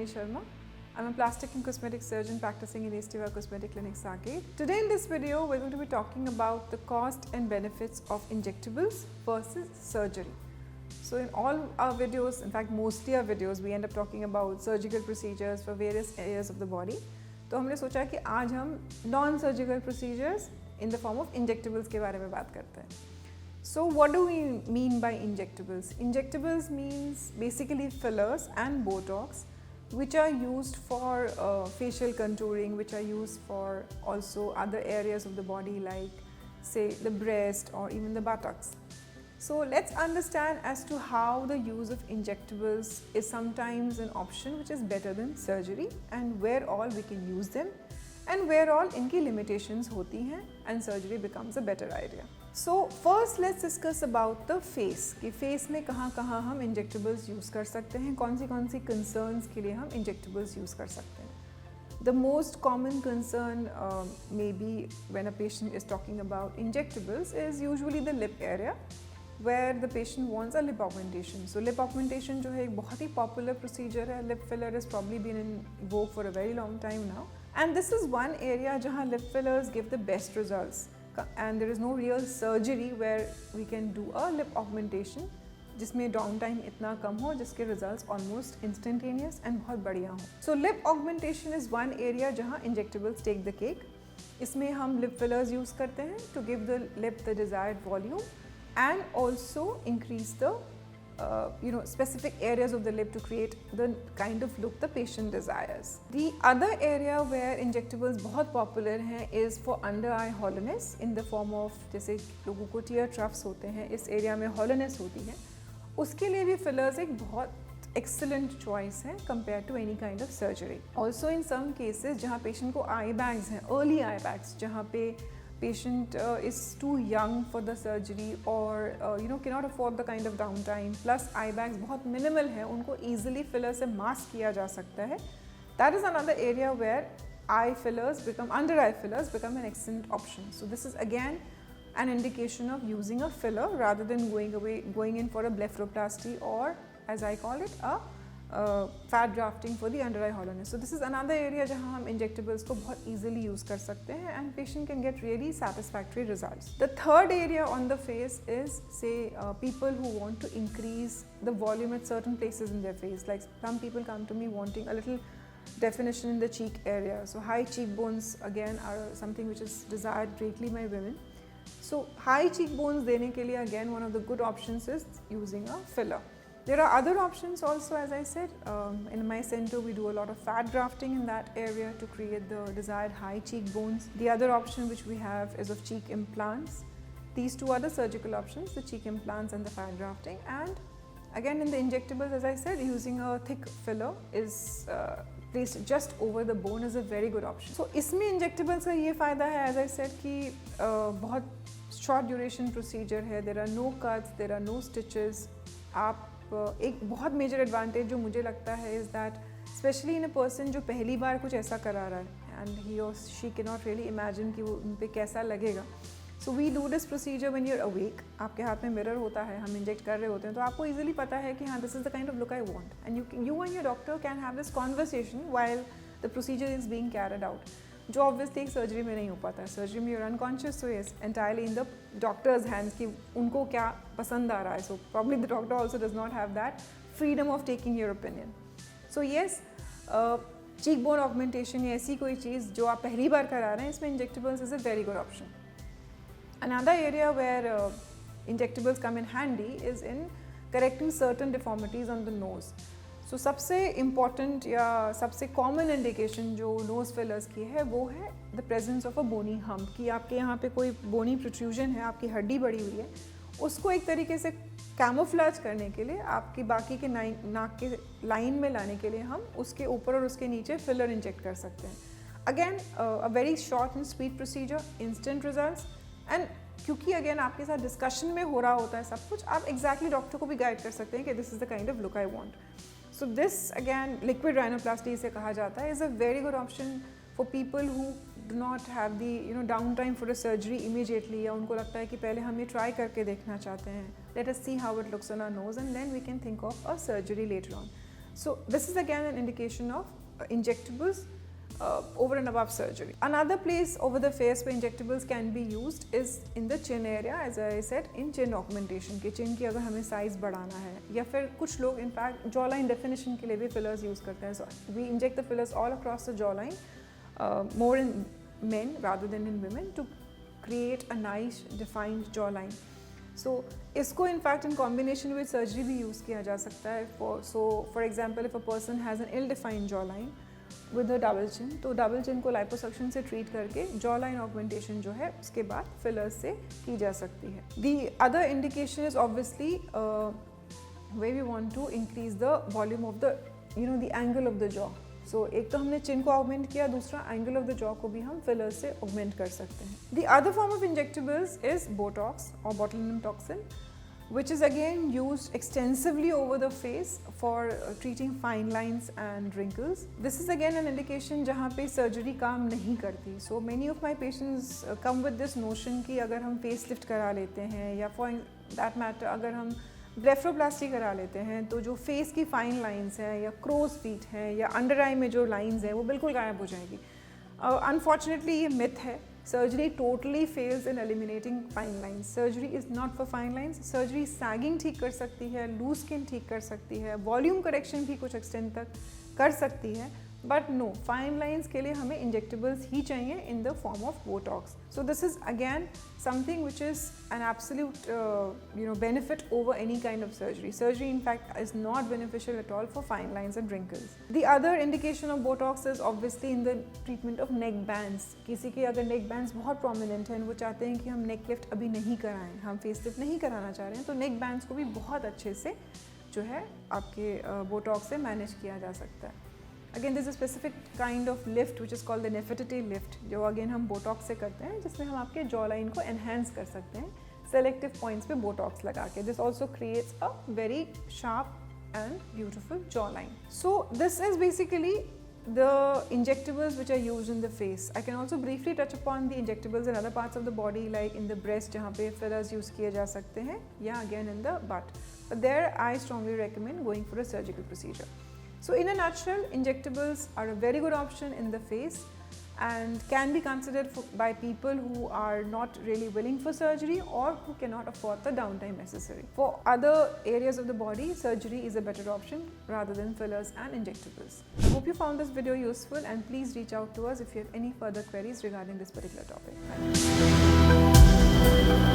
Rajni Sharma. I'm a plastic and cosmetic surgeon practicing in Estiva Cosmetic Clinic, Saket. Today in this video, we're going to be talking about the cost and benefits of injectables versus surgery. So in all our videos, in fact mostly our videos, we end up talking about surgical procedures for various areas of the body. तो हमने सोचा कि आज हम non-surgical procedures in the form of injectables के बारे में बात करते हैं. So what do we mean by injectables? Injectables means basically fillers and Botox which are used for facial contouring, which are used for also other areas of the body like say the breast or even the buttocks. So let's understand as to how the use of injectables is sometimes an option which is better than surgery and where all we can use them and where all इनकी limitations होती हैं and surgery becomes a better idea. So first let's discuss about the face कि face में कहाँ कहाँ हम injectables use कर सकते हैं, कौन सी concerns के लिए हम injectables use कर सकते हैं. The most common concern maybe when a patient is talking about injectables is usually the lip area where the patient wants a lip augmentation. So lip augmentation जो है एक बहुत ही popular procedure है. Lip filler has probably been in vogue for a very long time now. And this is one area जहाँ lip fillers give the best results. And there is no real surgery where we can do a lip augmentation जिसमें down time इतना कम हो जिसके results almost instantaneous and बहुत बढ़िया हो. So lip augmentation is one area जहाँ injectables take the cake. इसमें हम लिप फिलर्स यूज़ करते हैं to give the lip the desired volume and also increase the specific areas of the lip to create the kind of look the patient desires. The other area where injectables बहुत popular हैं is for under eye hollowness in the form of जैसे लोगों को tear troughs होते हैं, इस area में hollowness होती है, उसके लिए भी fillers एक बहुत excellent choice है compared to any kind of surgery. Also in some cases जहाँ patient को eye bags हैं, early eye bags जहाँ पे patient is too young for the surgery or cannot afford the kind of downtime, plus eye bags बहुत minimal है, उनको easily filler से mask किया जा सकता है. That is another area where under eye fillers become an excellent option. So this is again an indication of using a filler rather than going in for a blepharoplasty or as I call it a fat grafting for the under eye hollowness. So this is another area जहाँ हम injectables को बहुत easily use कर सकते हैं and patient can get really satisfactory results. The third area on the face is say people who want to increase the volume at certain places in their face. Like some people come to me wanting a little definition in the cheek area. So high cheekbones again are something which is desired greatly by women. So high cheekbones देने के लिए again one of the good options is using a filler. There are other options also, as I said. In my center, we do a lot of fat grafting in that area to create the desired high cheekbones. The other option which we have is of cheek implants. These two are the surgical options, the cheek implants and the fat grafting. And again, in the injectables, as I said, using a thick filler is placed just over the bone is a very good option. So, इसमें injectables का ये फ़ायदा है, as I said, कि बहुत short duration procedure है. There are no cuts, there are no stitches. आप एक बहुत मेजर एडवांटेज जो मुझे लगता है is that specially in a person जो पहली बार कुछ ऐसा करा रहा है एंड ही और she can not really imagine कि वो उन पे कैसा लगेगा. So we do this procedure when you are awake. आपके हाथ में मिरर होता है, हम इंजेक्ट कर रहे होते हैं तो आपको ईजिली पता है कि हाँ this is the kind of look I want and you and your doctor can have this conversation while the procedure is being carried out, जो ऑब्वियसली एक सर्जरी में नहीं हो पाता है. सर्जरी में you're unconscious, so is entirely in the doctor's hands कि उनको क्या पसंद आ रहा है. So probably the doctor also does not have that freedom of taking your opinion. So yes, cheek bone augmentation या ऐसी कोई चीज़ जो आप पहली बार करा रहे हैं, इसमें injectables is a very good option. Another area where injectables come in handy is in correcting certain deformities on the nose. So सबसे इम्पॉर्टेंट या सबसे कॉमन इंडिकेशन जो नोज़ फिलर्स की है वो है the presence of a bony hump, कि आपके यहाँ पे कोई बोनी प्रोट्रूजन है, आपकी हड्डी बढ़ी हुई है, उसको एक तरीके से कैमोफ्लेज करने के लिए आपकी बाकी के नाक के लाइन में लाने के लिए हम उसके ऊपर और उसके नीचे फिलर इंजेक्ट कर सकते हैं. Again a very short and sweet procedure, instant results. And क्योंकि अगेन आपके साथ डिस्कशन में हो रहा होता है सब कुछ, आप एग्जैक्टली डॉक्टर को भी गाइड कर सकते हैं कि this is the kind of look I want. So this again liquid rhinoplasty इसे कहा जाता है, is a very good option for people who do not have the downtime for a surgery immediately, या उनको लगता है कि पहले हम ये try करके देखना चाहते हैं. Let us see how it looks on our nose and then we can think of a surgery later on. So this is again an indication of injectables over and above surgery. Another place over the face where injectables can be used is in the chin area, as I said, in chin augmentation के chin की अगर हमें size बढ़ाना है, या फिर कुछ लोग in fact jawline definition के लिए भी fillers use करते हैं. So we inject the fillers all across the jawline, more in men rather than in women, to create a nice defined jawline. So इसको in fact in combination with surgery भी use किया जा सकता है. For example, if a person has an ill-defined jawline with a double chin, तो double chin को liposuction से treat करके jawline augmentation जो है उसके बाद fillers से की जा सकती है. The other indication is obviously where we want to increase the volume of the, the angle of the jaw. So एक तो हमने chin को augment किया, दूसरा angle of the jaw को भी हम fillers से augment कर सकते हैं. The other form of injectables is Botox or botulinum toxin, which is again used extensively over the face for treating fine lines and wrinkles. This is again an indication जहाँ पे surgery काम नहीं करती. So many of my patients come with this notion कि अगर हम facelift करा लेते हैं, या for that matter अगर हम ब्लेफरोप्लास्टी करा लेते हैं, तो जो फेस की फाइन लाइंस हैं या क्रोज फीट हैं या अंडर आई में जो लाइंस हैं वो बिल्कुल गायब हो जाएगी. अनफॉर्चुनेटली ये मिथ है. Surgery totally fails in eliminating fine lines. Surgery is not for fine lines. Surgery sagging ठीक कर सकती है, लूज स्किन ठीक कर सकती है, वॉल्यूम करेक्शन भी कुछ एक्सटेंट तक कर सकती है, बट नो, फाइन लाइंस के लिए हमें इंजेक्टेबल्स ही चाहिए in the form of Botox. So this is again something which is an absolute benefit over any kind of surgery. Surgery in fact is not beneficial at all for fine lines and wrinkles. The other indication of Botox is obviously in the treatment of neck bands. किसी के अगर neck bands बहुत prominent हैं, वो चाहते हैं कि हम neck lift अभी नहीं कराएं, हम face lift नहीं कराना चाह रहे हैं, तो neck bands को भी बहुत अच्छे से जो है आपके Botox से मैनेज किया जा सकता है. Again, there's a specific kind of lift which is called the Nefertiti lift, जो again हम Botox से करते हैं, जिसमें हम आपके jawline को enhance कर सकते हैं selective points पे Botox लगा के. This also creates a very sharp and beautiful jawline. So this is basically the injectables which are used in the face. I can also briefly touch upon the injectables in other parts of the body, like in the breast जहाँ पे fillers use किए जा सकते हैं, या again in the butt. But there I strongly recommend going for a surgical procedure. So in a nutshell, injectables are a very good option in the face and can be considered by people who are not really willing for surgery or who cannot afford the downtime necessary. For other areas of the body, surgery is a better option rather than fillers and injectables. I hope you found this video useful, and please reach out to us if you have any further queries regarding this particular topic. Thank you.